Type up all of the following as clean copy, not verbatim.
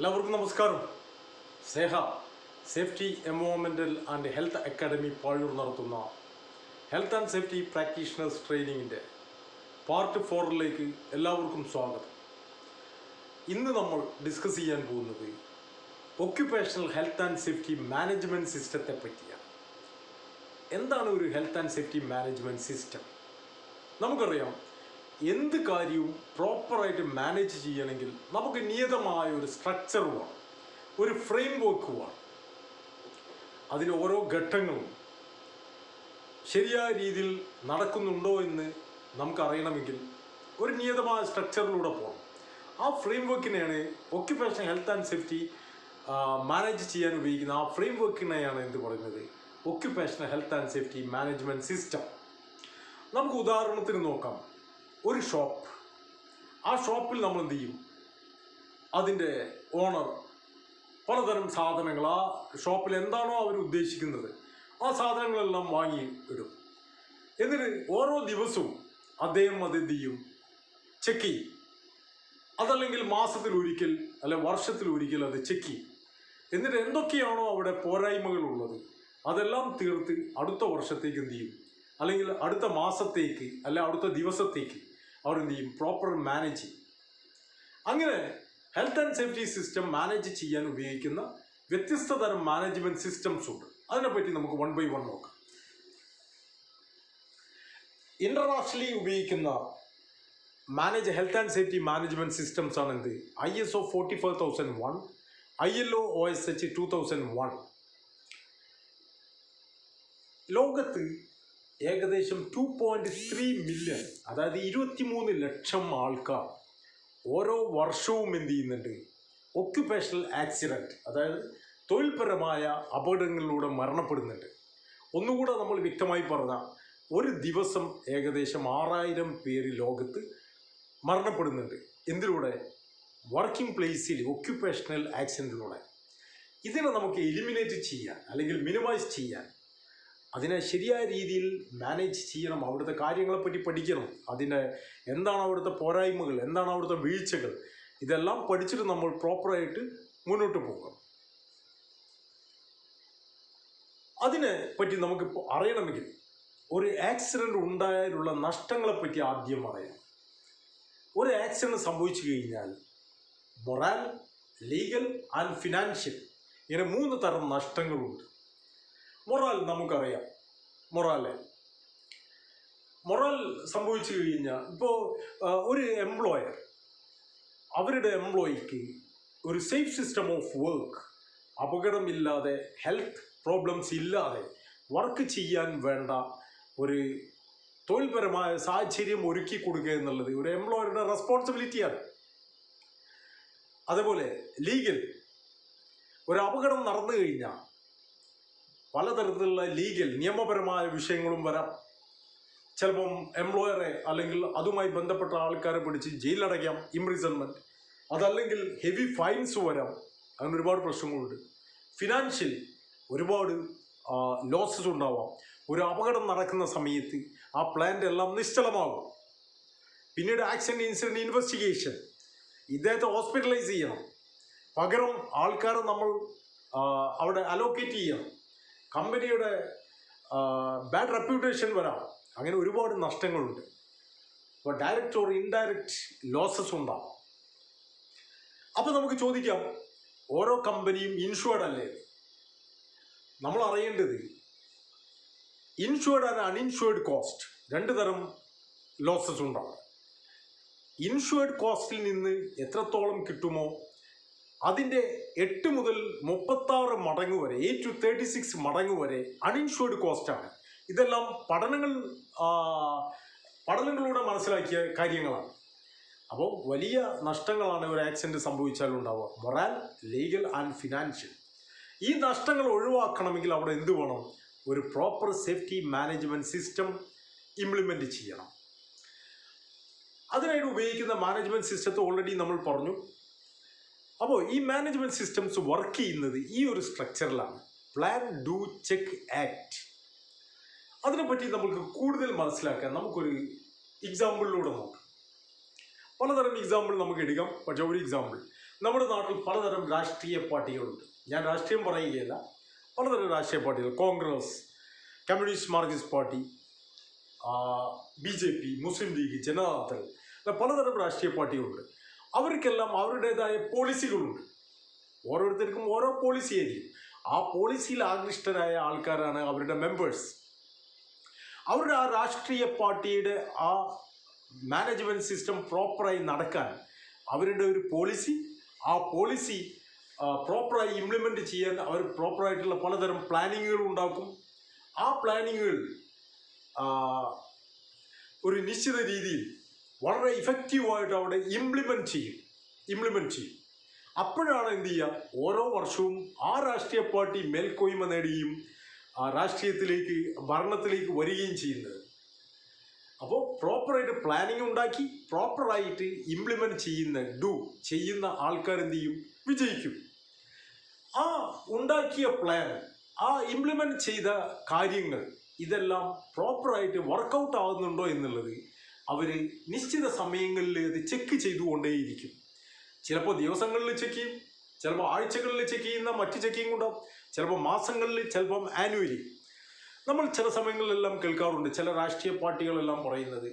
എല്ലാവർക്കും നമസ്കാരം. Sneha safety environmental and health academy Pazhoor നടത്തുന്ന ഹെൽത്ത് ആൻഡ് സേഫ്റ്റി പ്രാക്ടീഷണേഴ്സ് ട്രെയിനിങ്ങിൻ്റെ പാർട്ട് 4 എല്ലാവർക്കും സ്വാഗതം. ഇന്ന് നമ്മൾ ഡിസ്കസ് ചെയ്യാൻ പോകുന്നത് occupational health and safety management സിസ്റ്റത്തെ പറ്റിയാണ്. എന്താണ് ഒരു health and safety management system? നമുക്കറിയാം, എന്ത് കാര്യവും പ്രോപ്പറായിട്ട് മാനേജ് ചെയ്യണമെങ്കിൽ നമുക്ക് നിയതമായ ഒരു സ്ട്രക്ചർ വേണം, ഒരു ഫ്രെയിം വർക്ക് വേണം. അതിൽ ഓരോ ഘട്ടങ്ങളും ശരിയായ രീതിയിൽ നടക്കുന്നുണ്ടോ എന്ന് നമുക്കറിയണമെങ്കിൽ ഒരു നിയതമായ സ്ട്രക്ചറിലൂടെ പോകണം. ആ ഫ്രെയിം വർക്കിനെയാണ് occupational health and safety manage ചെയ്യാൻ ഉപയോഗിക്കുന്ന ആ ഫ്രെയിം വർക്കിനെയാണ് എന്ത് പറയുന്നത്, occupational health and safety management system. നമുക്ക് ഉദാഹരണത്തിന് നോക്കാം. ഒരു ഷോപ്പ്, ആ ഷോപ്പിൽ നമ്മൾ എന്ത് ചെയ്യും, അതിൻ്റെ ഓണർ പലതരം സാധനങ്ങൾ, ആ ഷോപ്പിൽ എന്താണോ അവർ ഉദ്ദേശിക്കുന്നത് ആ സാധനങ്ങളെല്ലാം വാങ്ങി ഇടും. എന്നിട്ട് ഓരോ ദിവസവും അദ്ദേഹം അത് എന്ത് ചെയ്യും, ചെക്ക് ചെയ്യും. അതല്ലെങ്കിൽ മാസത്തിലൊരിക്കൽ അല്ലെ വർഷത്തിലൊരിക്കൽ അത് ചെക്ക് ചെയ്യും. എന്നിട്ട് എന്തൊക്കെയാണോ അവിടെ പോരായ്മകളുള്ളത് അതെല്ലാം തീർത്ത് അടുത്ത വർഷത്തേക്ക് എന്ത് ചെയ്യും, അല്ലെങ്കിൽ അടുത്ത മാസത്തേക്ക് അല്ലെ അടുത്ത ദിവസത്തേക്ക് അവർ എന്ത് ചെയ്യും, പ്രോപ്പർ മാനേജ് ചെയ്യും. അങ്ങനെ health and safety system manage ചെയ്യാൻ ഉപയോഗിക്കുന്ന വ്യത്യസ്ത തരം മാനേജ്മെൻറ്റ് സിസ്റ്റംസ് ഉണ്ട്. അതിനെപ്പറ്റി നമുക്ക് 1 by 1 നോക്കാം. ഇൻ്റർനാഷണലി ഉപയോഗിക്കുന്ന manage health and safety management systems ആണ് എന്ത്, ISO 45001, ILO OSH 2001. ലോകത്ത് ഏകദേശം 2.3 മില്യൺ, അതായത് 23 ലക്ഷം ആൾക്കാർ ഓരോ വർഷവും എന്ത് ചെയ്യുന്നുണ്ട്, ഒക്യുപേഷണൽ ആക്സിഡൻറ്റ്, അതായത് തൊഴിൽപരമായ അപകടങ്ങളിലൂടെ മരണപ്പെടുന്നുണ്ട്. ഒന്നുകൂടെ നമ്മൾ വ്യക്തമായി പറഞ്ഞാൽ, ഒരു ദിവസം ഏകദേശം 6000 പേര് ലോകത്ത് മരണപ്പെടുന്നുണ്ട്. എന്തിലൂടെ? വർക്കിംഗ് പ്ലേസിൽ ഒക്യുപേഷണൽ ആക്സിഡൻറ്റിലൂടെ. ഇതിനെ നമുക്ക് എലിമിനേറ്റ് ചെയ്യാൻ അല്ലെങ്കിൽ മിനിമൈസ് ചെയ്യാൻ, അതിനെ ശരിയായ രീതിയിൽ മാനേജ് ചെയ്യണം. അവിടുത്തെ കാര്യങ്ങളെപ്പറ്റി പഠിക്കണം. അതിൻ്റെ എന്താണ് അവിടുത്തെ പോരായ്മകൾ, എന്താണ് അവിടുത്തെ വീഴ്ചകൾ, ഇതെല്ലാം പഠിച്ചിട്ട് നമ്മൾ പ്രോപ്പറായിട്ട് മുന്നോട്ട് പോകണം. അതിനെ പറ്റി നമുക്കിപ്പോൾ അറിയണമെങ്കിൽ ഒരു ആക്സിഡൻറ്റ് ഉണ്ടായാലുള്ള നഷ്ടങ്ങളെപ്പറ്റി ആദ്യം അറിയാം. ഒരു ആക്സിഡൻറ്റ് സംഭവിച്ചു കഴിഞ്ഞാൽ മൊറാൽ, ലീഗൽ ആൻഡ് ഫിനാൻഷ്യൽ, ഇങ്ങനെ 3 തരം നഷ്ടങ്ങളുണ്ട്. മൊറാൽ നമുക്കറിയാം. മൊറാൽ സംഭവിച്ചു കഴിഞ്ഞാൽ, ഇപ്പോൾ ഒരു എംപ്ലോയർ അവരുടെ എംപ്ലോയിക്ക് ഒരു സേഫ് സിസ്റ്റം ഓഫ് വർക്ക്, അപകടമില്ലാതെ ഹെൽത്ത് പ്രോബ്ലംസ് ഇല്ലാതെ വർക്ക് ചെയ്യാൻ വേണ്ട ഒരു തൊഴിൽപരമായ സാഹചര്യം ഒരുക്കി കൊടുക്കുക എന്നുള്ളത് ഒരു എംപ്ലോയറുടെ റെസ്പോൺസിബിലിറ്റിയാണ്. അതേപോലെ ലീഗൽ, ഒരു അപകടം നടന്നു കഴിഞ്ഞാൽ പലതരത്തിലുള്ള ലീഗൽ നിയമപരമായ വിഷയങ്ങളും വരാം. ചിലപ്പം എംപ്ലോയറെ അല്ലെങ്കിൽ അതുമായി ബന്ധപ്പെട്ട ആൾക്കാരെ പിടിച്ച് ജയിലടയ്ക്കാം, ഇംപ്രിസൺമെൻറ്റ്. അതല്ലെങ്കിൽ ഹെവി ഫൈൻസ് വരാം. അങ്ങനെ ഒരുപാട് പ്രശ്നങ്ങളുണ്ട്. ഫിനാൻഷ്യൽ, ഒരുപാട് ലോസസ് ഉണ്ടാവാം. ഒരു അപകടം നടക്കുന്ന സമയത്ത് ആ പ്ലാന്റ് എല്ലാം നിശ്ചലമാകും. പിന്നീട് ആക്സിഡൻറ്റ് ഇൻസിഡൻറ്റ് ഇൻവെസ്റ്റിഗേഷൻ, ഇദ്ദേഹത്തെ ഹോസ്പിറ്റലൈസ് ചെയ്യണം, പകരം ആൾക്കാരെ നമ്മൾ അവിടെ അലോക്കേറ്റ് ചെയ്യണം, കമ്പനിയുടെ ബാഡ് റെപ്യൂട്ടേഷൻ വരാം. അങ്ങനെ ഒരുപാട് നഷ്ടങ്ങളുണ്ട്. അപ്പോൾ ഡയറക്റ്റ് ഓർ ഇൻഡയറക്റ്റ് ലോസസ് ഉണ്ടാവും. അപ്പോൾ നമുക്ക് ചോദിക്കാം, ഓരോ കമ്പനിയും ഇൻഷുർഡ് അല്ലേ? നമ്മൾ അറിയേണ്ടത് ഇൻഷുർഡ് ആൻഡ് അൺഇൻഷുർഡ് കോസ്റ്റ്, 2 തരം ലോസസ് ഉണ്ടാവും. ഇൻഷുർഡ് കോസ്റ്റിൽ നിന്ന് എത്രത്തോളം കിട്ടുമോ അതിൻ്റെ 8 മുതൽ 36 മടങ്ങ് വരെ, 8 to 36 മടങ്ങ് വരെ അൺഇൻഷുർഡ് കോസ്റ്റാണ്. ഇതെല്ലാം പഠനങ്ങളിലൂടെ മനസ്സിലാക്കിയ കാര്യങ്ങളാണ്. അപ്പോൾ വലിയ നഷ്ടങ്ങളാണ് ഒരു ആക്സിഡൻറ്റ് സംഭവിച്ചാൽ ഉണ്ടാവുക, മൊറാൽ, ലീഗൽ ആൻഡ് ഫിനാൻഷ്യൽ. ഈ നഷ്ടങ്ങൾ ഒഴിവാക്കണമെങ്കിൽ അവിടെ എന്ത് വേണം, ഒരു proper safety management system implement ചെയ്യണം. അതിനായിട്ട് ഉപയോഗിക്കുന്ന മാനേജ്മെൻറ്റ് സിസ്റ്റത്തെ ഓൾറെഡി നമ്മൾ പറഞ്ഞു. അപ്പോൾ ഈ മാനേജ്മെൻറ്റ് സിസ്റ്റംസ് വർക്ക് ചെയ്യുന്നത് ഈ ഒരു സ്ട്രക്ചറിലാണ്, പ്ലാൻ, ഡു, ചെക്ക്, ആക്ട്. അതിനെപ്പറ്റി നമുക്ക് കൂടുതൽ മനസ്സിലാക്കാൻ നമുക്കൊരു എക്സാമ്പിളിലൂടെ നോക്കാം. പലതരം എക്സാമ്പിൾ നമുക്ക് എടുക്കാം. പക്ഷേ ഒരു എക്സാമ്പിൾ, നമ്മുടെ നാട്ടിൽ പലതരം രാഷ്ട്രീയ പാർട്ടികളുണ്ട്. ഞാൻ രാഷ്ട്രീയം പറയുകയല്ല, പലതരം രാഷ്ട്രീയ പാർട്ടികൾ. Congress, communist Marxist party, BJP, മുസ്ലിം ലീഗ്, ജനതാദൾ, പലതരം രാഷ്ട്രീയ പാർട്ടികളുണ്ട്. അവർക്കെല്ലാം അവരുടേതായ പോളിസികളുണ്ട്. ഓരോരുത്തർക്കും ഓരോ പോളിസി ആയിരിക്കും. ആ പോളിസിയിൽ ആകൃഷ്ടരായ ആൾക്കാരാണ് അവരുടെ മെമ്പേഴ്സ്. അവരുടെ ആ രാഷ്ട്രീയ പാർട്ടിയുടെ ആ മാനേജ്മെൻറ്റ് സിസ്റ്റം പ്രോപ്പറായി നടക്കാൻ അവരുടെ ഒരു പോളിസി, ആ പോളിസി പ്രോപ്പറായി ഇംപ്ലിമെൻറ്റ് ചെയ്യാൻ അവർ പ്രോപ്പറായിട്ടുള്ള പലതരം പ്ലാനിങ്ങുകൾ ഉണ്ടാക്കും. ആ പ്ലാനിങ്ങുകൾ ഒരു നിശ്ചിത രീതിയിൽ വളരെ ഇഫക്റ്റീവായിട്ട് അവിടെ ഇംപ്ലിമെൻറ്റ് ചെയ്യും. അപ്പോഴാണ് എന്ത് ചെയ്യുക, ഓരോ വർഷവും ആ രാഷ്ട്രീയ പാർട്ടി മേൽക്കോയ്മ നേടുകയും രാഷ്ട്രീയത്തിലേക്ക്, ഭരണത്തിലേക്ക് വരികയും ചെയ്യുന്നത്. അപ്പോൾ പ്രോപ്പറായിട്ട് പ്ലാനിങ് ഉണ്ടാക്കി പ്രോപ്പറായിട്ട് ഇംപ്ലിമെൻറ്റ് ചെയ്യുന്ന ആൾക്കാർ എന്ത് ചെയ്യും, വിജയിക്കും. ആ ഉണ്ടാക്കിയ പ്ലാൻ, ആ ഇംപ്ലിമെൻറ്റ് ചെയ്ത കാര്യങ്ങൾ, ഇതെല്ലാം പ്രോപ്പറായിട്ട് വർക്കൗട്ട് ആകുന്നുണ്ടോ എന്നുള്ളത് അവർ നിശ്ചിത സമയങ്ങളിൽ അത് ചെക്ക് ചെയ്തുകൊണ്ടേയിരിക്കും. ചിലപ്പോൾ ദിവസങ്ങളിൽ ചെക്ക് ചെയ്യും, ചിലപ്പോൾ ആഴ്ചകളിൽ ചെക്ക് ചെയ്യുന്ന മറ്റ് ചെക്കിങ് ഉണ്ടാവും, ചിലപ്പോൾ മാസങ്ങളിൽ, ചിലപ്പം ആനുവലി. നമ്മൾ ചില സമയങ്ങളിലെല്ലാം കേൾക്കാറുണ്ട് ചില രാഷ്ട്രീയ പാർട്ടികളെല്ലാം പറയുന്നത്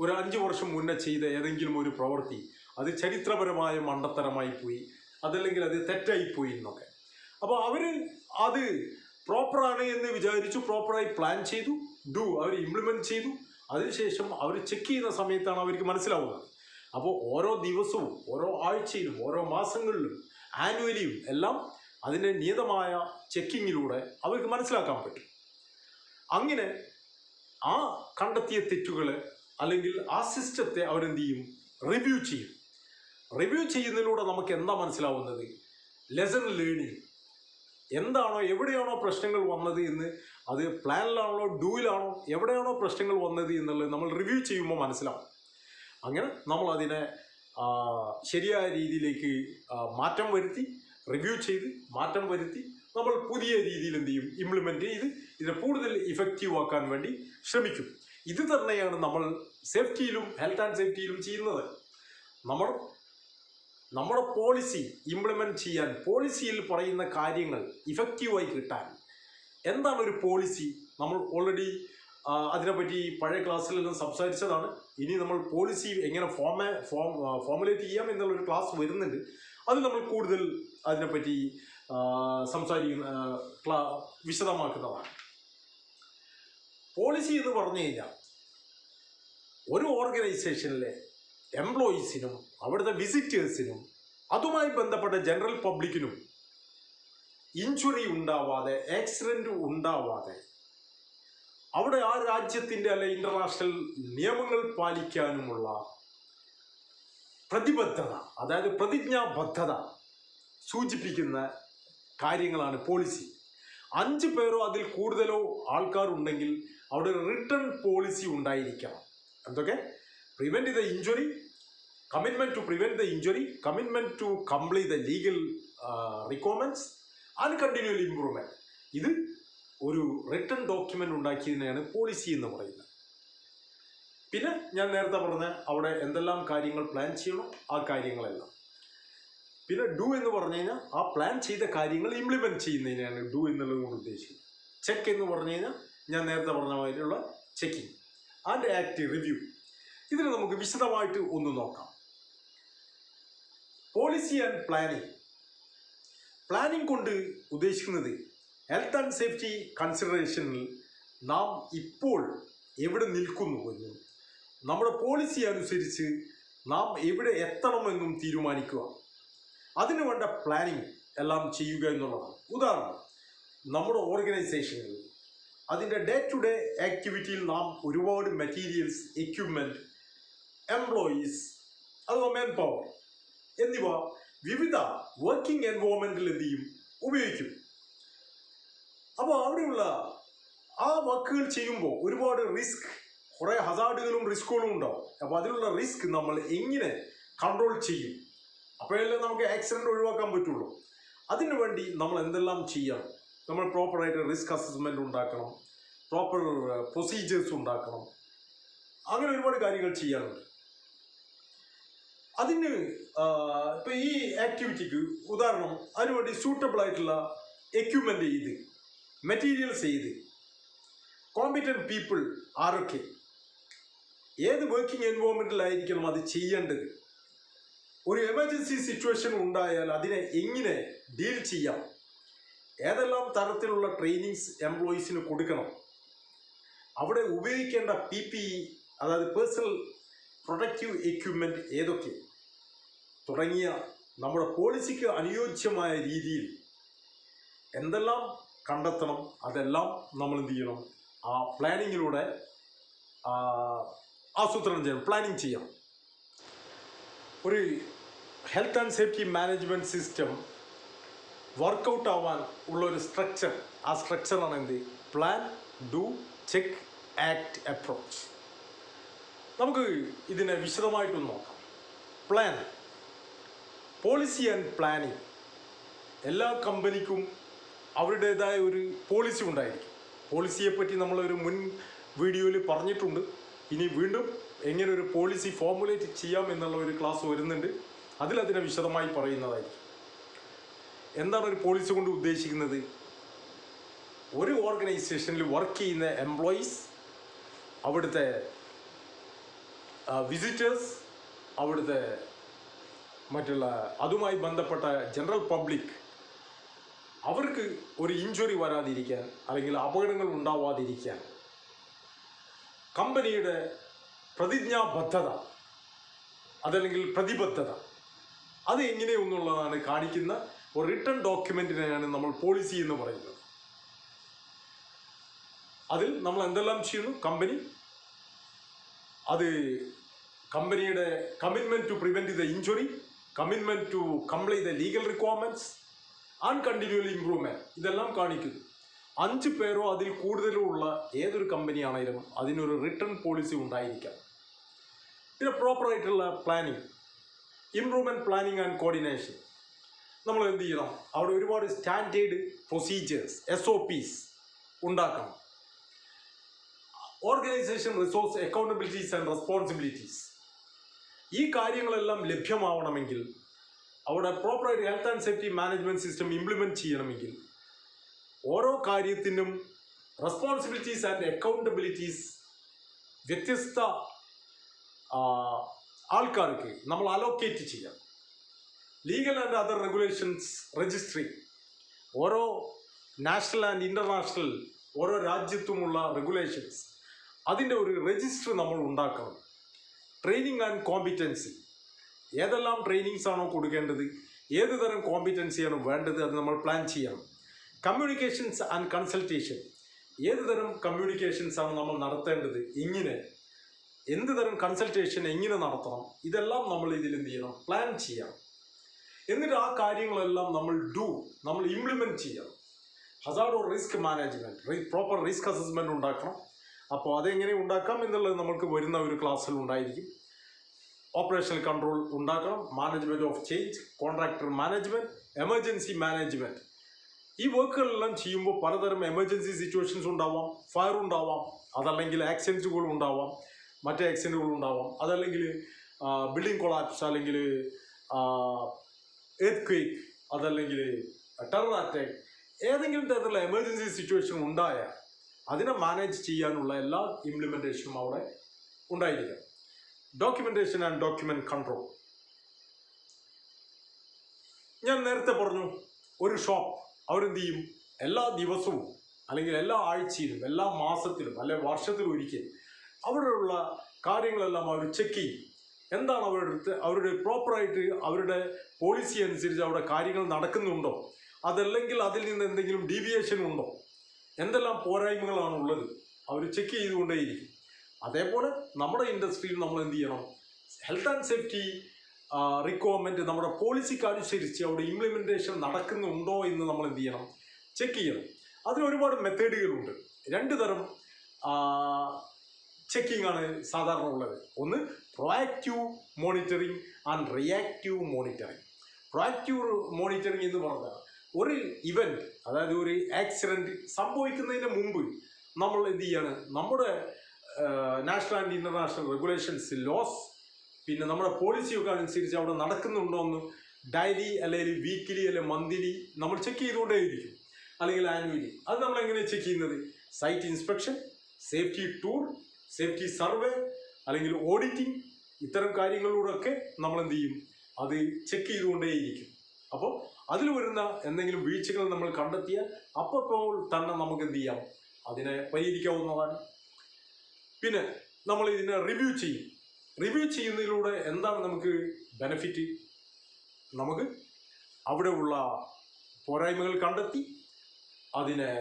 ഒരു 5 വർഷം മുന്നേ ചെയ്ത ഏതെങ്കിലും ഒരു പ്രവൃത്തി അത് ചരിത്രപരമായ മണ്ടത്തരമായി പോയി, അതല്ലെങ്കിൽ അത് തെറ്റായിപ്പോയി എന്നൊക്കെ. അപ്പോൾ അവർ അത് പ്രോപ്പറാണ് എന്ന് വിചാരിച്ചു, പ്രോപ്പറായി പ്ലാൻ ചെയ്തു, അവർ ഇംപ്ലിമെൻറ്റ് ചെയ്തു. അതിനുശേഷം അവർ ചെക്ക് ചെയ്യുന്ന സമയത്താണ് അവർക്ക് മനസ്സിലാവുന്നത്. അപ്പോൾ ഓരോ ദിവസവും, ഓരോ ആഴ്ചയിലും, ഓരോ മാസങ്ങളിലും, ആനുവലിയും എല്ലാം അതിൻ്റെ നിയതമായ ചെക്കിങ്ങിലൂടെ അവർക്ക് മനസ്സിലാക്കാൻ പറ്റും. അങ്ങനെ ആ കണ്ടെത്തിയ തെറ്റുകൾ അല്ലെങ്കിൽ ആ സിസ്റ്റത്തെ അവരെന്ത് ചെയ്യും, റിവ്യൂ ചെയ്യുന്നതിലൂടെ നമുക്ക് എന്താ മനസ്സിലാവുന്നത്, ലെസൺ ലേണിംഗ് എന്താണോ, എവിടെയാണോ പ്രശ്നങ്ങൾ വന്നത് എന്ന്, അത് പ്ലാനിലാണോ ഡൂയിലാണോ, എവിടെയാണോ പ്രശ്നങ്ങൾ വന്നത് എന്നുള്ളത് നമ്മൾ റിവ്യൂ ചെയ്യുമ്പോൾ മനസ്സിലാവും. അങ്ങനെ നമ്മൾ അതിനെ ശരിയായ രീതിയിലേക്ക് റിവ്യൂ ചെയ്ത് മാറ്റം വരുത്തി നമ്മൾ പുതിയ രീതിയിൽ എന്ത് ചെയ്യും, ഇംപ്ലിമെൻറ്റ് ചെയ്ത് ഇതിനെ കൂടുതൽ ഇഫക്റ്റീവ് ആക്കാൻ വേണ്ടി ശ്രമിക്കും. ഇത് തന്നെയാണ് നമ്മൾ സേഫ്റ്റിയിലും, ഹെൽത്ത് ആൻഡ് സേഫ്റ്റിയിലും ചെയ്യുന്നത്. നമ്മുടെ പോളിസി ഇംപ്ലിമെൻറ്റ് ചെയ്യാൻ, പോളിസിയിൽ പറയുന്ന കാര്യങ്ങൾ ഇഫക്റ്റീവായി കിട്ടാൻ എന്താണ് ഒരു പോളിസി, നമ്മൾ ഓൾറെഡി അതിനെപ്പറ്റി പഴയ ക്ലാസ്സിലെല്ലാം സംസാരിച്ചതാണ്. ഇനി നമ്മൾ പോളിസി എങ്ങനെ ഫോമുലേറ്റ് ചെയ്യാം എന്നുള്ളൊരു ക്ലാസ് വരുന്നുണ്ട്. അത് നമ്മൾ കൂടുതൽ അതിനെപ്പറ്റി വിശദമാക്കുന്നതാണ്. പോളിസി എന്ന് പറഞ്ഞു കഴിഞ്ഞാൽ ഒരു ഓർഗനൈസേഷനിലെ എംപ്ലോയീസിനും അവിടുത്തെ വിസിറ്റേഴ്സിനും അതുമായി ബന്ധപ്പെട്ട ജനറൽ പബ്ലിക്കിനും ഇഞ്ചുറി ഉണ്ടാവാതെ, ആക്സിഡൻറ്റ് ഉണ്ടാവാതെ, അവിടെ ആ രാജ്യത്തിൻ്റെ അല്ലെ ഇൻ്റർനാഷണൽ നിയമങ്ങൾ പാലിക്കാനുമുള്ള പ്രതിബദ്ധത, അതായത് പ്രതിജ്ഞാബദ്ധത സൂചിപ്പിക്കുന്ന കാര്യങ്ങളാണ് പോളിസി. 5 പേരോ അതിൽ കൂടുതലോ ആൾക്കാരുണ്ടെങ്കിൽ അവിടെ ഒരു റിട്ടേൺ പോളിസി ഉണ്ടായിരിക്കണം. എന്തൊക്കെ? Prevent the injury, commitment to prevent the injury, commitment to complete the legal requirements and continual improvement. ഇത് ഒരു റിട്ടേൺ ഡോക്യുമെൻ്റ് ഉണ്ടാക്കിയതിനെയാണ് പോളിസി എന്ന് പറയുന്നത്. പിന്നെ ഞാൻ നേരത്തെ പറഞ്ഞ അവിടെ എന്തെല്ലാം കാര്യങ്ങൾ പ്ലാൻ ചെയ്യണോ ആ കാര്യങ്ങളെല്ലാം. പിന്നെ ഡു എന്ന് പറഞ്ഞു കഴിഞ്ഞാൽ ആ പ്ലാൻ ചെയ്ത കാര്യങ്ങൾ ഇംപ്ലിമെൻറ്റ് ചെയ്യുന്നതിനാണ് ഡു എന്നുള്ളത് കൊണ്ട് ഉദ്ദേശിക്കുന്നത്. ചെക്ക് എന്ന് പറഞ്ഞു കഴിഞ്ഞാൽ ഞാൻ നേരത്തെ പറഞ്ഞ മാതിരിയുള്ള ചെക്കിങ് ആൻഡ് ആക്ട് റിവ്യൂ. ഇതിന് നമുക്ക് വിശദമായിട്ട് ഒന്ന് നോക്കാം. പോളിസി ആൻഡ് പ്ലാനിങ് കൊണ്ട് ഉദ്ദേശിക്കുന്നത് ഹെൽത്ത് ആൻഡ് സേഫ്റ്റി കൺസിഡറേഷനിൽ നാം ഇപ്പോൾ എവിടെ നിൽക്കുന്നുവെന്നും നമ്മുടെ പോളിസി അനുസരിച്ച് നാം എവിടെ എത്തണമെന്നും തീരുമാനിക്കുക. അതിനു വേണ്ട പ്ലാനിങ് എല്ലാം ചെയ്യുക എന്നുള്ളതാണ്. ഉദാഹരണം, നമ്മുടെ ഓർഗനൈസേഷനിൽ അതിൻ്റെ ഡേ ടു ഡേ ആക്ടിവിറ്റിയിൽ നാം ഒരുപാട് മെറ്റീരിയൽസ്, എക്യുപ്മെൻറ്റ്, എംപ്ലോയീസ്, അഥവാ മാൻ പവർ എന്നിവ വിവിധ വർക്കിംഗ് എൻവയോൺമെൻറ്റിൽ എന്ത് ചെയ്യും, ഉപയോഗിക്കും. അപ്പോൾ അവിടെയുള്ള ആ വർക്കുകൾ ചെയ്യുമ്പോൾ ഒരുപാട് കുറേ ഹസാർഡുകളും റിസ്കുകളും ഉണ്ടാവും. അപ്പോൾ അതിലുള്ള റിസ്ക് നമ്മൾ എങ്ങനെ കൺട്രോൾ ചെയ്യും, അപ്പോഴല്ലേ നമുക്ക് ആക്സിഡൻറ്റ് ഒഴിവാക്കാൻ പറ്റുള്ളൂ. അതിനു വേണ്ടി നമ്മൾ എന്തെല്ലാം ചെയ്യണം? നമ്മൾ പ്രോപ്പറായിട്ട് റിസ്ക് അസസ്മെൻറ്റ് ഉണ്ടാക്കണം, പ്രോപ്പർ പ്രൊസീജിയേഴ്സ് ഉണ്ടാക്കണം, അങ്ങനെ ഒരുപാട് കാര്യങ്ങൾ ചെയ്യാനുണ്ട്. അതിന് ഇപ്പം ഈ ആക്ടിവിറ്റിക്ക് ഉദാഹരണം അതിനുവേണ്ടി സൂട്ടബിൾ ആയിട്ടുള്ള എക്യുപ്മെൻ്റ് ചെയ്ത് മെറ്റീരിയൽസ് ചെയ്ത് കോമ്പിറ്റൻറ്റ് പീപ്പിൾ ആരൊക്കെ ഏത് വർക്കിംഗ് എൻവയോൺമെൻറ്റിലായിരിക്കണം അത് ചെയ്യേണ്ടത്, ഒരു എമർജൻസി സിറ്റുവേഷൻ ഉണ്ടായാൽ അതിനെ എങ്ങനെ ഡീൽ ചെയ്യാം, ഏതെല്ലാം തരത്തിലുള്ള ട്രെയിനിങ്സ് എംപ്ലോയീസിന് കൊടുക്കണം, അവിടെ ഉപയോഗിക്കേണ്ട PPE അതായത് പേഴ്സണൽ പ്രൊട്ടക്റ്റീവ് എക്യുപ്മെൻറ്റ് ഏതൊക്കെ തുടങ്ങിയ നമ്മുടെ പോളിസിക്ക് അനുയോജ്യമായ രീതിയിൽ എന്തെല്ലാം കണ്ടെത്തണം അതെല്ലാം നമ്മൾ എന്ത് ചെയ്യണം, ആ പ്ലാനിങ്ങിലൂടെ ആസൂത്രണം ചെയ്യണം, പ്ലാനിങ് ചെയ്യാം. ഒരു health and safety management system work out ആവാൻ ഉള്ളൊരു സ്ട്രക്ചർ, ആ സ്ട്രക്ചറാണ് എന്ത്, plan, do, check, act, approach. നമുക്ക് ഇതിനെ വിശദമായിട്ടൊന്ന് നോക്കാം. Plan, policy and planning. എല്ലാ കമ്പനിക്കും അവരുടേതായ ഒരു പോളിസി ഉണ്ടായിരിക്കും. പോളിസിയെപ്പറ്റി നമ്മളൊരു മുൻ വീഡിയോയിൽ പറഞ്ഞിട്ടുണ്ട്. ഇനി വീണ്ടും എങ്ങനെ ഒരു പോളിസി ഫോർമുലേറ്റ് ചെയ്യാം എന്നുള്ള ഒരു ക്ലാസ് വരുന്നുണ്ട്. അതിലതിനെ വിശദമായി പറയുന്നതായിരിക്കും. എന്താണ് ഒരു പോളിസി കൊണ്ട് ഉദ്ദേശിക്കുന്നത്? ഒരു ഓർഗനൈസേഷനിൽ വർക്ക് ചെയ്യുന്ന എംപ്ലോയീസ്, അവിടുത്തെ വിസിറ്റേഴ്സ്, അവിടുത്തെ മറ്റുള്ള അതുമായി ബന്ധപ്പെട്ട ജനറൽ പബ്ലിക്, അവർക്ക് ഒരു ഇഞ്ചുറി വരാതിരിക്കാൻ അല്ലെങ്കിൽ അപകടങ്ങൾ ഉണ്ടാവാതിരിക്കാൻ കമ്പനിയുടെ പ്രതിജ്ഞാബദ്ധത അതല്ലെങ്കിൽ പ്രതിബദ്ധത അത് എങ്ങനെയെന്നുള്ളതാണ് കാണിക്കുന്ന ഒരു റിട്ടൺ ഡോക്യുമെൻറ്റിനെയാണ് നമ്മൾ പോളിസി എന്ന് പറയുന്നത്. അതിൽ നമ്മൾ എന്തെല്ലാം ചെയ്യുന്നു? കമ്പനി അത് കമ്പനിയുടെ commitment to prevent the injury, commitment to comply the legal requirements and continual improvement, ഇതെല്ലാം കാണിക്കുന്നു. 5 പേരോ അതിൽ കൂടുതലോ ഉള്ള ഏതൊരു കമ്പനിയാണെങ്കിലും അതിനൊരു റിട്ടേൺ പോളിസി ഉണ്ടായിരിക്കാം. പിന്നെ പ്രോപ്പറായിട്ടുള്ള planning, improvement planning and coordination. നമ്മൾ എന്ത് ചെയ്യണം? അവിടെ ഒരുപാട് സ്റ്റാൻഡേർഡ് പ്രൊസീജിയേഴ്സ്, SOPs ഉണ്ടാക്കണം. Organisation resource accountabilities and responsibilities. ഈ കാര്യങ്ങളെല്ലാം ലഭ്യമാവണമെങ്കിൽ, അവിടെ പ്രോപ്പറായിട്ട് health and safety management system implement ചെയ്യണമെങ്കിൽ ഓരോ കാര്യത്തിനും റെസ്പോൺസിബിലിറ്റീസ് ആൻഡ് അക്കൗണ്ടബിലിറ്റീസ് വ്യത്യസ്ത ആൾക്കാർക്ക് നമ്മൾ അലോക്കേറ്റ് ചെയ്യാം. Legal and other regulations registry, ഓരോ നാഷണൽ ആൻഡ് ഇൻ്റർനാഷണൽ ഓരോ രാജ്യത്തുമുള്ള റെഗുലേഷൻസ്, അതിൻ്റെ ഒരു രജിസ്റ്റർ നമ്മൾ ഉണ്ടാക്കണം. ട്രെയിനിങ് ആൻഡ് കോമ്പിറ്റൻസി, ഏതെല്ലാം ട്രെയിനിങ്സ് ആണോ കൊടുക്കേണ്ടത്, ഏത് തരം കോമ്പിറ്റൻസിയാണ് വേണ്ടത്, അത് നമ്മൾ പ്ലാൻ ചെയ്യണം. കമ്മ്യൂണിക്കേഷൻസ് ആൻഡ് കൺസൾട്ടേഷൻ, ഏത് തരം കമ്മ്യൂണിക്കേഷൻസാണ് നമ്മൾ നടത്തേണ്ടത്, എങ്ങനെ, എന്ത് തരം കൺസൾട്ടേഷൻ എങ്ങനെ നടത്തണം, ഇതെല്ലാം നമ്മൾ ഇതിൽ എന്ത് ചെയ്യണം? പ്ലാൻ ചെയ്യണം. എന്നിട്ട് ആ കാര്യങ്ങളെല്ലാം നമ്മൾ ഇംപ്ലിമെൻറ്റ് ചെയ്യണം. Hazard or risk management, proper risk assessment ഉണ്ടാക്കണം. അപ്പോൾ അതെങ്ങനെ ഉണ്ടാക്കാം എന്നുള്ളത് നമുക്ക് വരുന്ന ഒരു ക്ലാസ്സിൽ ഉണ്ടായിരിക്കും. ഓപ്പറേഷണൽ കൺട്രോൾ ഉണ്ടാക്കണം, management of change, contractor management, emergency management. ഈ വർക്കുകളെല്ലാം ചെയ്യുമ്പോൾ പലതരം എമർജൻസി സിറ്റുവേഷൻസ് ഉണ്ടാവാം, ഫയർ ഉണ്ടാവാം, അതല്ലെങ്കിൽ ആക്സിഡൻറ്റുകൾ ഉണ്ടാവാം, മറ്റേ ആക്സിഡൻറ്റുകൾ ഉണ്ടാവാം, അതല്ലെങ്കിൽ ബിൽഡിംഗ് കൊളാപ്സ്, അല്ലെങ്കിൽ എർത്ത് ക്വേക്ക്, അതല്ലെങ്കിൽ ടെറർ അറ്റാക്ക്, ഏതെങ്കിലും തരത്തിലുള്ള എമർജൻസി സിറ്റുവേഷൻ ഉണ്ടായാൽ അതിനെ മാനേജ് ചെയ്യാനുള്ള എല്ലാ ഇംപ്ലിമെൻറ്റേഷനും അവിടെ ഉണ്ടായിരിക്കും. Documentation and document control. ഞാൻ നേരത്തെ പറഞ്ഞു, ഒരു ഷോപ്പ് അവരെന്ത് ചെയ്യും? എല്ലാ ദിവസവും അല്ലെങ്കിൽ എല്ലാ ആഴ്ചയിലും എല്ലാ മാസത്തിലും അല്ലെങ്കിൽ വർഷത്തിലും ഒരിക്കൽ അവിടെയുള്ള കാര്യങ്ങളെല്ലാം അവർ ചെക്ക് ചെയ്യും. എന്താണ് അവരുടെ പ്രോപ്പറായിട്ട് അവരുടെ പോളിസി അനുസരിച്ച് അവിടെ കാര്യങ്ങൾ നടക്കുന്നുണ്ടോ, അതല്ലെങ്കിൽ അതിൽ നിന്ന് എന്തെങ്കിലും ഡീവിയേഷൻ ഉണ്ടോ, എന്തെല്ലാം പോരായ്മകളാണ് ഉള്ളത്, അവർ ചെക്ക് ചെയ്തുകൊണ്ടേയിരിക്കും. അതേപോലെ നമ്മുടെ ഇൻഡസ്ട്രിയിൽ നമ്മൾ എന്ത് ചെയ്യണം? ഹെൽത്ത് ആൻഡ് സേഫ്റ്റി റിക്വയർമെൻറ്റ് നമ്മുടെ പോളിസിക്ക് അനുസരിച്ച് അവിടെ ഇംപ്ലിമെൻറ്റേഷൻ നടക്കുന്നുണ്ടോ എന്ന് നമ്മൾ എന്ത് ചെയ്യണം? ചെക്ക് ചെയ്യണം. അതിന് ഒരുപാട് മെത്തേഡുകളുണ്ട്. 2 തരം ചെക്കിംഗ് ആണ് സാധാരണ ഉള്ളത്. ഒന്ന് proactive monitoring and reactive monitoring. Proactive monitoring എന്ന് പറഞ്ഞാൽ ഒരു ഇവൻറ്റ്, അതായത് ഒരു ആക്സിഡൻറ്റ് സംഭവിക്കുന്നതിന് മുമ്പ് നമ്മൾ എന്ത് ചെയ്യാണ്? നമ്മുടെ national and international regulations, laws പിന്നെ നമ്മുടെ പോളിസിയൊക്കെ അനുസരിച്ച് അവിടെ നടക്കുന്നുണ്ടോ എന്ന് ഡെയിലി അല്ലെങ്കിൽ വീക്കിലി അല്ലെങ്കിൽ മന്ത്ലി നമ്മൾ ചെക്ക് ചെയ്തുകൊണ്ടേയിരിക്കും, അല്ലെങ്കിൽ ആനുവലി. അത് നമ്മൾ എങ്ങനെയാണ് ചെക്ക് ചെയ്യുന്നത്? Site inspection, safety tour, safety survey അല്ലെങ്കിൽ ഓഡിറ്റിംഗ്, ഇത്തരം കാര്യങ്ങളിലൂടെയൊക്കെ നമ്മൾ എന്ത് ചെയ്യും? അത് ചെക്ക് ചെയ്തുകൊണ്ടേയിരിക്കും. അപ്പോൾ അതിൽ വരുന്ന എന്തെങ്കിലും വീഴ്ചകൾ നമ്മൾ കണ്ടെത്തിയാൽ അപ്പോൾ തന്നെ നമുക്ക് എന്ത് ചെയ്യാം? അതിനെ പരിഹരിക്കാവുന്നതാണ്. പിന്നെ നമ്മൾ ഇതിനെ റിവ്യൂ ചെയ്യും. റിവ്യൂ ചെയ്യുന്നതിലൂടെ എന്താണ് നമുക്ക് ബെനിഫിറ്റ്? നമുക്ക് അവിടെയുള്ള പോരായ്മകൾ കണ്ടെത്തി അതിനെ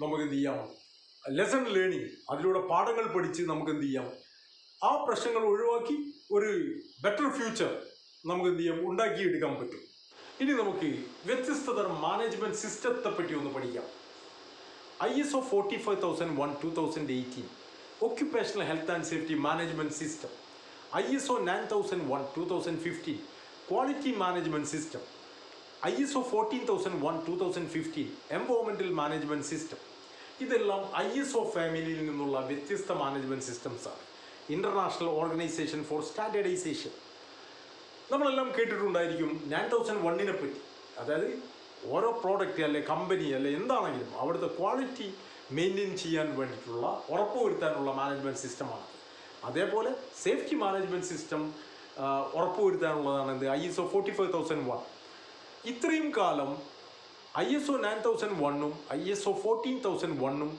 നമുക്ക് എന്ത് ചെയ്യാം? ലെസൺ ലേണിംഗ്, അതിലൂടെ പാഠങ്ങൾ പഠിച്ച് നമുക്ക് എന്ത് ചെയ്യാം? ആ പ്രശ്നങ്ങൾ ഒഴിവാക്കി ഒരു ബെറ്റർ ഫ്യൂച്ചർ നമുക്ക് എന്ത് ചെയ്യാം? ഉണ്ടാക്കിയെടുക്കാൻ പറ്റും. ഇനി നമുക്ക് വ്യത്യസ്ത തരം മാനേജ്മെൻറ്റ് സിസ്റ്റത്തെ പറ്റി ഒന്ന് പഠിക്കാം. ISO 45001 2018 Occupational Health and Safety Management System, ISO 9001 2015 Quality Management System, ISO 14001 2015 Environmental Management System. ഇതെല്ലാം ISO ഫാമിലിയിൽ നിന്നുള്ള വ്യത്യസ്ത മാനേജ്മെൻറ്റ് സിസ്റ്റംസാണ്. International organisation for standardisation. നമ്മളെല്ലാം കേട്ടിട്ടുണ്ടായിരിക്കും 9001 പറ്റി. അതായത് ഓരോ പ്രോഡക്റ്റ് അല്ലെ കമ്പനി അല്ലെ എന്താണെങ്കിലും അവിടുത്തെ ക്വാളിറ്റി മെയിൻറ്റെയിൻ ചെയ്യാൻ വേണ്ടിയിട്ടുള്ള ഉറപ്പുവരുത്താനുള്ള മാനേജ്മെൻറ്റ് സിസ്റ്റമാണ്. അതേപോലെ സേഫ്റ്റി മാനേജ്മെൻറ്റ് സിസ്റ്റം ഉറപ്പുവരുത്താനുള്ളതാണ് എന്ത്? ISO 45001. ഇത്രയും കാലം ISO 9001 ISO 14001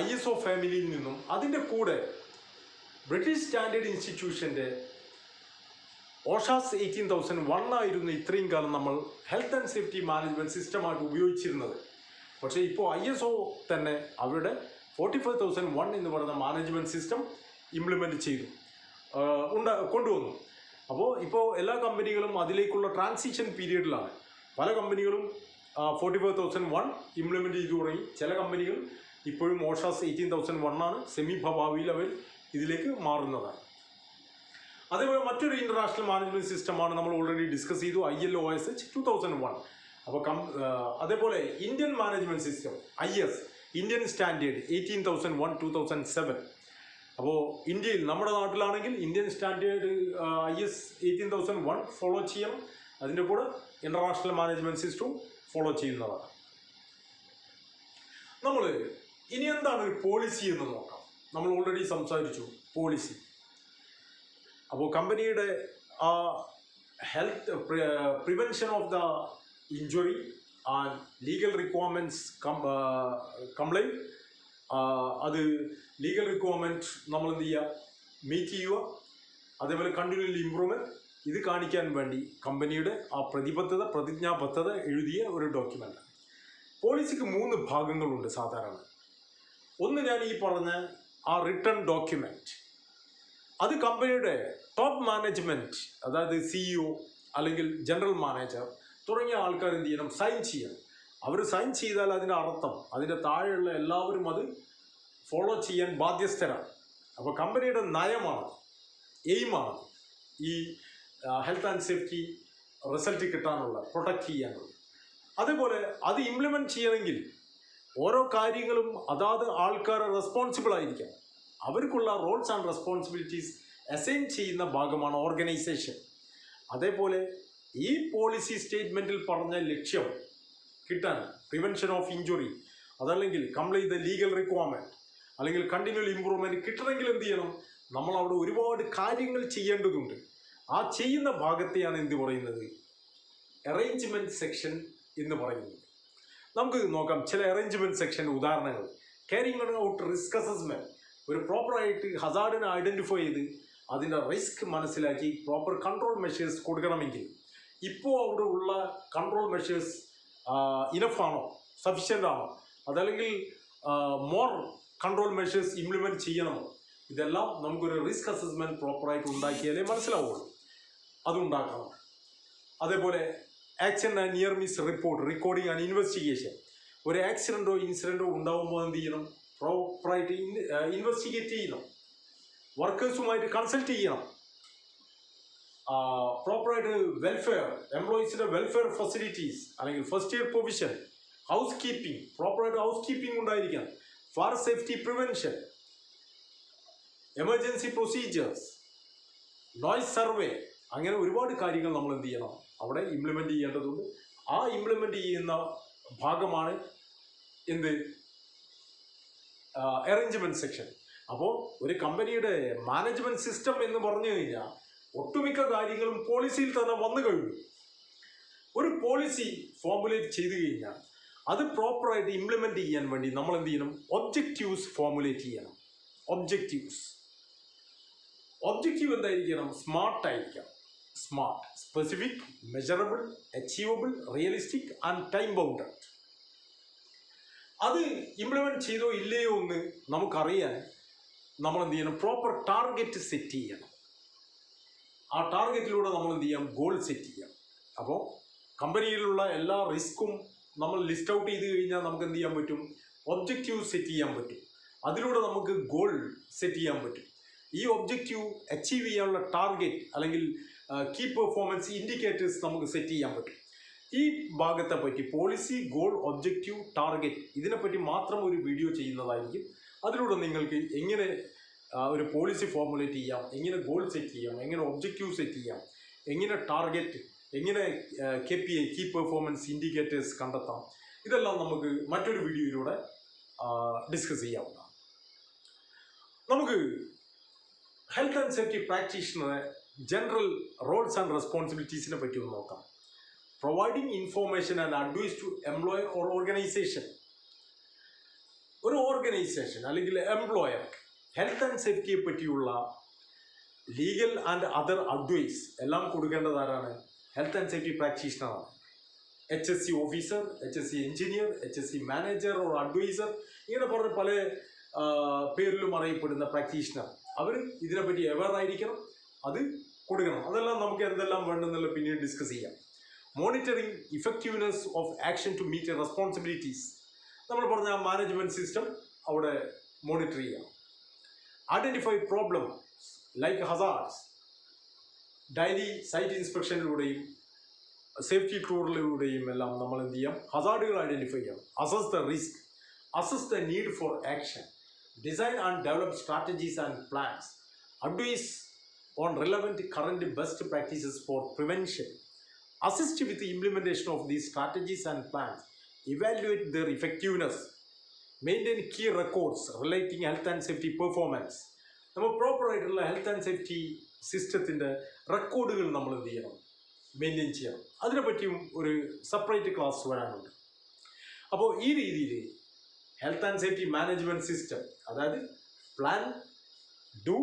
ISO ഫാമിലിയിൽ നിന്നും അതിൻ്റെ കൂടെ ബ്രിട്ടീഷ് സ്റ്റാൻഡേർഡ് ഇൻസ്റ്റിറ്റ്യൂഷൻ്റെ OSHAS 18001 ആയിരുന്നു ഇത്രയും കാലം നമ്മൾ ഹെൽത്ത് ആൻഡ് സേഫ്റ്റി മാനേജ്മെൻറ്റ് സിസ്റ്റമായിട്ട് ഉപയോഗിച്ചിരുന്നത്. പക്ഷേ ഇപ്പോൾ ISO തന്നെ അവരുടെ 45001 എന്ന് പറയുന്ന മാനേജ്മെൻറ്റ് സിസ്റ്റം ഇംപ്ലിമെൻറ്റ് ചെയ്തു, കൊണ്ടുവന്നു. അപ്പോൾ ഇപ്പോൾ എല്ലാ കമ്പനികളും അതിലേക്കുള്ള ട്രാൻസിഷൻ പീരീഡിലാണ്. പല കമ്പനികളും 45001 ഇംപ്ലിമെൻറ്റ് ചെയ്തു തുടങ്ങി. ചില കമ്പനികൾ ഇപ്പോഴും OSHAS 18001 ആണ്. ഭാവിയിൽ അവർ ഇതിലേക്ക് മാറുന്നതാണ്. അതേപോലെ മറ്റൊരു ഇൻ്റർനാഷണൽ മാനേജ്മെൻറ്റ് സിസ്റ്റമാണ് നമ്മൾ ഓൾറെഡി ഡിസ്കസ് ചെയ്തു, ILOSH 2001. അപ്പോൾ അതേപോലെ Indian management system IS Indian standard 18001 2007. അപ്പോൾ ഇന്ത്യയിൽ നമ്മുടെ നാട്ടിലാണെങ്കിൽ ഇന്ത്യൻ സ്റ്റാൻഡേർഡ് IS 18001 ഫോളോ ചെയ്യണം. അതിൻ്റെ കൂടെ ഇൻ്റർനാഷണൽ മാനേജ്മെൻറ്റ് സിസ്റ്റവും ഫോളോ ചെയ്യുന്നതാണ്. നമ്മൾ ഇനി എന്താണ് ഒരു പോളിസി എന്ന് നോക്കാം. നമ്മൾ ഓൾറെഡി സംസാരിച്ചു പോളിസി. അപ്പോൾ കമ്പനിയുടെ health prevention of the injury and legal requirements complaint, അത് ലീഗൽ റിക്വയർമെൻറ്റ് നമ്മൾ എന്ത് ചെയ്യുക? മീറ്റ് ചെയ്യുക. അതേപോലെ കണ്ടിന്യൂലി ഇമ്പ്രൂവ്മെൻറ്റ്, ഇത് കാണിക്കാൻ വേണ്ടി കമ്പനിയുടെ ആ പ്രതിജ്ഞാബദ്ധത എഴുതിയ ഒരു ഡോക്യുമെൻ്റ്. പോളിസിക്ക് 3 ഭാഗങ്ങളുണ്ട് സാധാരണ. ഒന്ന് ഞാൻ ഈ പറഞ്ഞ ആ റിട്ടൺ ഡോക്യുമെൻറ്റ്, അത് കമ്പനിയുടെ ടോപ്പ് മാനേജ്മെൻറ്റ്, അതായത് CEO അല്ലെങ്കിൽ ജനറൽ മാനേജർ തുടങ്ങിയ ആൾക്കാർ എന്ത് ചെയ്യണം? സൈൻ ചെയ്യണം. അവർ സൈൻ ചെയ്താൽ അതിൻ്റെ അർത്ഥം അതിൻ്റെ താഴെയുള്ള എല്ലാവരും അത് ഫോളോ ചെയ്യാൻ ബാധ്യസ്ഥരാണ്. അപ്പോൾ കമ്പനിയുടെ നയമാണ്, എയിമാണ് ഈ ഹെൽത്ത് ആൻഡ് സേഫ്റ്റി റിസൾട്ട് കിട്ടാനുള്ള, പ്രൊട്ടക്റ്റ് ചെയ്യാനുള്ള. അതേപോലെ അത് ഇംപ്ലിമെൻറ്റ് ചെയ്യണമെങ്കിൽ ഓരോ കാര്യങ്ങളും അതാത് ആൾക്കാരെ റെസ്പോൺസിബിൾ ആയിരിക്കാം. അവർക്കുള്ള റോൾസ് ആൻഡ് റെസ്പോൺസിബിലിറ്റീസ് അസൈൻ ചെയ്യുന്ന ഭാഗമാണ് ഓർഗനൈസേഷൻ. അതേപോലെ ഈ പോളിസി സ്റ്റേറ്റ്മെൻറ്റിൽ പറഞ്ഞ ലക്ഷ്യം കിട്ടാൻ, പ്രിവെൻഷൻ ഓഫ് ഇഞ്ചുറി, അതല്ലെങ്കിൽ കംപ്ലീറ്റ് ദ ലീഗൽ റിക്വയർമെൻറ്റ് അല്ലെങ്കിൽ കണ്ടിന്യൂൽ ഇമ്പ്രൂവ്മെൻറ്റ് കിട്ടണമെങ്കിൽ എന്ത് ചെയ്യണം? നമ്മളവിടെ ഒരുപാട് കാര്യങ്ങൾ ചെയ്യേണ്ടതുണ്ട്. ആ ചെയ്യുന്ന ഭാഗത്തെയാണ് എന്ത് പറയുന്നത്? അറേഞ്ച്മെൻറ്റ് സെക്ഷൻ എന്ന് പറയുന്നത്. നമുക്ക് നോക്കാം ചില അറേഞ്ച്മെൻറ്റ് സെക്ഷൻ ഉദാഹരണങ്ങൾ. ക്യാരിങ് ഔട്ട് റിസ്ക് അസസ്മെൻറ്റ്, ഒരു പ്രോപ്പറായിട്ട് ഹസാർഡിനെ ഐഡൻറ്റിഫൈ ചെയ്ത് അതിൻ്റെ റിസ്ക് മനസ്സിലാക്കി പ്രോപ്പർ കൺട്രോൾ മെഷേഴ്സ് കൊടുക്കണമെങ്കിൽ ഇപ്പോൾ അവിടെ ഉള്ള കൺട്രോൾ മെഷേഴ്സ് ഇനഫാണോ, സഫിഷ്യൻ്റ് ആണോ, അതല്ലെങ്കിൽ മോർ കൺട്രോൾ മെഷേഴ്സ് ഇംപ്ലിമെൻറ്റ് ചെയ്യണമോ, ഇതെല്ലാം നമുക്കൊരു റിസ്ക് അസസ്മെൻറ്റ് പ്രോപ്പറായിട്ട് ഉണ്ടാക്കിയാലേ മനസ്സിലാവുള്ളൂ. അതുണ്ടാക്കണം. അതേപോലെ accident and near miss report, recording and investigation. ഒരു ആക്സിഡൻറ്റോ ഇൻസിഡൻറ്റോ ഉണ്ടാകുമ്പോൾ എന്ത് ചെയ്യണം? പ്രോപ്പറായിട്ട് ഇൻവെസ്റ്റിഗേറ്റ് ചെയ്യണം, വർക്കേഴ്സുമായിട്ട് കൺസൾട്ട് ചെയ്യണം, പ്രോപ്പറായിട്ട് വെൽഫെയർ, എംപ്ലോയീസിൻ്റെ വെൽഫെയർ ഫെസിലിറ്റീസ് അല്ലെങ്കിൽ first year provision, house keeping, പ്രോപ്പറായിട്ട് ഹൗസ് കീപ്പിംഗ് ഉണ്ടായിരിക്കണം, fire safety prevention, emergency procedures, noise survey, അങ്ങനെ ഒരുപാട് കാര്യങ്ങൾ നമ്മൾ എന്ത് ചെയ്യണം, അവിടെ ഇംപ്ലിമെൻ്റ് ചെയ്യേണ്ടതുണ്ട്. ആ ഇംപ്ലിമെൻ്റ് ചെയ്യുന്ന ഭാഗമാണ് എന്ത്, അറേഞ്ച്മെൻറ്റ് സെക്ഷൻ. അപ്പോൾ ഒരു കമ്പനിയുടെ മാനേജ്മെൻറ്റ് സിസ്റ്റം എന്ന് പറഞ്ഞു കഴിഞ്ഞാൽ ഒട്ടുമിക്ക കാര്യങ്ങളും പോളിസിയിൽ തന്നെ വന്നു കഴിഞ്ഞു. ഒരു പോളിസി ഫോർമുലേറ്റ് ചെയ്ത് കഴിഞ്ഞാൽ അത് പ്രോപ്പറായിട്ട് ഇംപ്ലിമെൻ്റ് ചെയ്യാൻ വേണ്ടി നമ്മൾ എന്ത് ചെയ്യണം, ഒബ്ജക്റ്റീവ്സ് ഫോർമുലേറ്റ് ചെയ്യണം. ഒബ്ജക്റ്റീവ് എന്തായിരിക്കണം, സ്മാർട്ടായിരിക്കണം. Smart, specific, measurable, achievable, realistic and time bounded. അത് ഇംപ്ലിമെൻറ്റ് ചെയ്തോ ഇല്ലയോ എന്ന് നമുക്കറിയാൻ നമ്മൾ എന്ത് ചെയ്യണം, പ്രോപ്പർ ടാർഗറ്റ് സെറ്റ് ചെയ്യണം. ആ ടാർഗറ്റിലൂടെ നമ്മൾ എന്ത് ചെയ്യാം, ഗോൾ സെറ്റ് ചെയ്യാം. അപ്പോൾ കമ്പനിയിലുള്ള എല്ലാ റിസ്ക്കും നമ്മൾ ലിസ്റ്റ് ഔട്ട് ചെയ്ത് കഴിഞ്ഞാൽ നമുക്ക് എന്ത് ചെയ്യാൻ പറ്റും, ഒബ്ജക്റ്റീവ് സെറ്റ് ചെയ്യാൻ പറ്റും. അതിലൂടെ നമുക്ക് ഗോൾ സെറ്റ് ചെയ്യാൻ പറ്റും. ഈ ഒബ്ജക്റ്റീവ് അച്ചീവ് ചെയ്യാനുള്ള ടാർഗറ്റ് അല്ലെങ്കിൽ കീ പെർഫോമൻസ് ഇൻഡിക്കേറ്റേഴ്സ് നമുക്ക് സെറ്റ് ചെയ്യാൻ പറ്റും. ഈ ഭാഗത്തെ പറ്റി പോളിസി, ഗോൾ, ഒബ്ജക്റ്റീവ്, ടാർഗറ്റ് ഇതിനെപ്പറ്റി മാത്രം ഒരു വീഡിയോ ചെയ്യുന്നതായിരിക്കും. അതിലൂടെ നിങ്ങൾക്ക് എങ്ങനെ ഒരു പോളിസി ഫോർമുലേറ്റ് ചെയ്യാം, എങ്ങനെ ഗോൾ സെറ്റ് ചെയ്യാം, എങ്ങനെ ഒബ്ജക്റ്റീവ് സെറ്റ് ചെയ്യാം, എങ്ങനെ ടാർഗറ്റ്, എങ്ങനെ KPI കീ പെർഫോമൻസ് ഇൻഡിക്കേറ്റേഴ്സ് കണ്ടെത്താം, ഇതെല്ലാം നമുക്ക് മറ്റൊരു വീഡിയോയിലൂടെ ഡിസ്കസ് ചെയ്യാവുന്നതാണ്. നമുക്ക് ഹെൽത്ത് ആൻഡ് സേഫ്റ്റി പ്രാക്ടീഷണറെ ജനറൽ റോൾസ് ആൻഡ് റെസ്പോൺസിബിലിറ്റീസിനെ പറ്റി ഒന്ന് നോക്കാം. Providing information and advice to employer or organisation. ഒരു ഓർഗനൈസേഷൻ അല്ലെങ്കിൽ എംപ്ലോയർ ഹെൽത്ത് ആൻഡ് സേഫ്റ്റിയെ പറ്റിയുള്ള ലീഗൽ ആൻഡ് അതർ അഡ്വൈസ് എല്ലാം കൊടുക്കേണ്ടത് ആരാണ്, ഹെൽത്ത് ആൻഡ് സേഫ്റ്റി പ്രാക്ടീഷണറാണ്. HSC officer, HSC engineer, HSC manager or adviser, ഇങ്ങനെ പറഞ്ഞ പല പേരിലും അറിയപ്പെടുന്ന പ്രാക്ടീഷണർ, അവർ ഇതിനെപ്പറ്റി അവെയർ ആയിരിക്കണം, അത് കൊടുക്കണം. അതെല്ലാം നമുക്ക് എന്തെല്ലാം വേണ്ടെന്നുള്ള പിന്നീട് ഡിസ്കസ് ചെയ്യാം. Monitoring effectiveness of action to meet responsibilities, നമ്മൾ പറഞ്ഞ മാനേജ്മെൻറ്റ് സിസ്റ്റം അവിടെ മോണിറ്റർ ചെയ്യാം. Identify problem like hazards, daily site ഇൻസ്പെക്ഷനിലൂടെയും സേഫ്റ്റി ടൂറിലൂടെയും എല്ലാം നമ്മൾ എന്ത് ചെയ്യാം, ഹസാർഡുകൾ ഐഡൻറ്റിഫൈ ചെയ്യാം. Assess the risk, assess the need for action, design and develop strategies and plans, advise on relevant current best practices for prevention, assist with the implementation of these strategies and plans, evaluate their effectiveness, maintain key records relating health and safety performance. നമ്മൾ പ്രോപ്പറായിട്ടുള്ള health and safety സിസ്റ്റത്തിൻ്റെ റെക്കോർഡുകൾ നമ്മൾ എന്ത് ചെയ്യണം, maintain ചെയ്യണം. അതിനെപ്പറ്റിയും ഒരു separate class വരാനുണ്ട്. അപ്പോൾ ഈ രീതിയിൽ health and safety management system, അതായത് plan, do,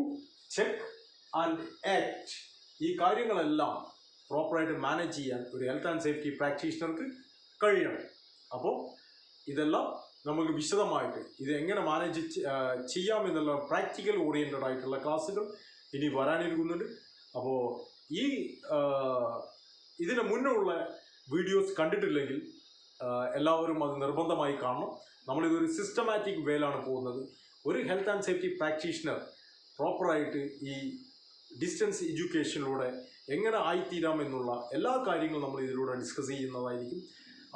check and act, ഈ കാര്യങ്ങളെല്ലാം പ്രോപ്പറായിട്ട് മാനേജ് ചെയ്യാൻ ഒരു ഹെൽത്ത് ആൻഡ് സേഫ്റ്റി പ്രാക്ടീഷണർക്ക് കഴിയണം. അപ്പോൾ ഇതെല്ലാം നമുക്ക് വിശദമായിട്ട് ഇത് എങ്ങനെ മാനേജ് ചെയ്യാമെന്നുള്ള പ്രാക്ടിക്കൽ ഓറിയൻറ്റഡ് ആയിട്ടുള്ള ക്ലാസ്സുകൾ ഇനി വരാനിരിക്കുന്നുണ്ട്. അപ്പോൾ ഈ ഇതിന് മുന്നുള്ള വീഡിയോസ് കണ്ടിട്ടില്ലെങ്കിൽ എല്ലാവരും അത് നിർബന്ധമായി കാണണം. നമ്മളിതൊരു സിസ്റ്റമാറ്റിക് വേയിലാണ് പോകുന്നത്. ഒരു ഹെൽത്ത് ആൻഡ് സേഫ്റ്റി പ്രാക്ടീഷണർ പ്രോപ്പറായിട്ട് ഈ ഡിസ്റ്റൻസ് എഡ്യൂക്കേഷനിലൂടെ എങ്ങനെ ആയിത്തീരാമെന്നുള്ള എല്ലാ കാര്യങ്ങളും നമ്മൾ ഇതിലൂടെ ഡിസ്കസ് ചെയ്യുന്നതായിരിക്കും.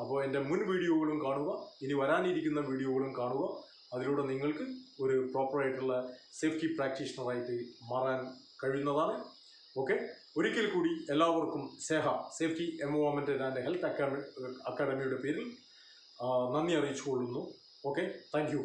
അപ്പോൾ എൻ്റെ മുൻ വീഡിയോകളും കാണുക, ഇനി വരാനിരിക്കുന്ന വീഡിയോകളും കാണുക. അതിലൂടെ നിങ്ങൾക്ക് ഒരു പ്രോപ്പറായിട്ടുള്ള സേഫ്റ്റി പ്രാക്ടീഷണറായിട്ട് മാറാൻ കഴിയുന്നതാണ്. ഓക്കെ, ഒരിക്കൽ കൂടി എല്ലാവർക്കും സേഫ്റ്റി എൻവയോൺമെൻറ്റ് ആൻഡ് ഹെൽത്ത് അക്കാഡമിയുടെ പേരിൽ നന്ദി അറിയിച്ചുകൊള്ളുന്നു. Okay, thank you.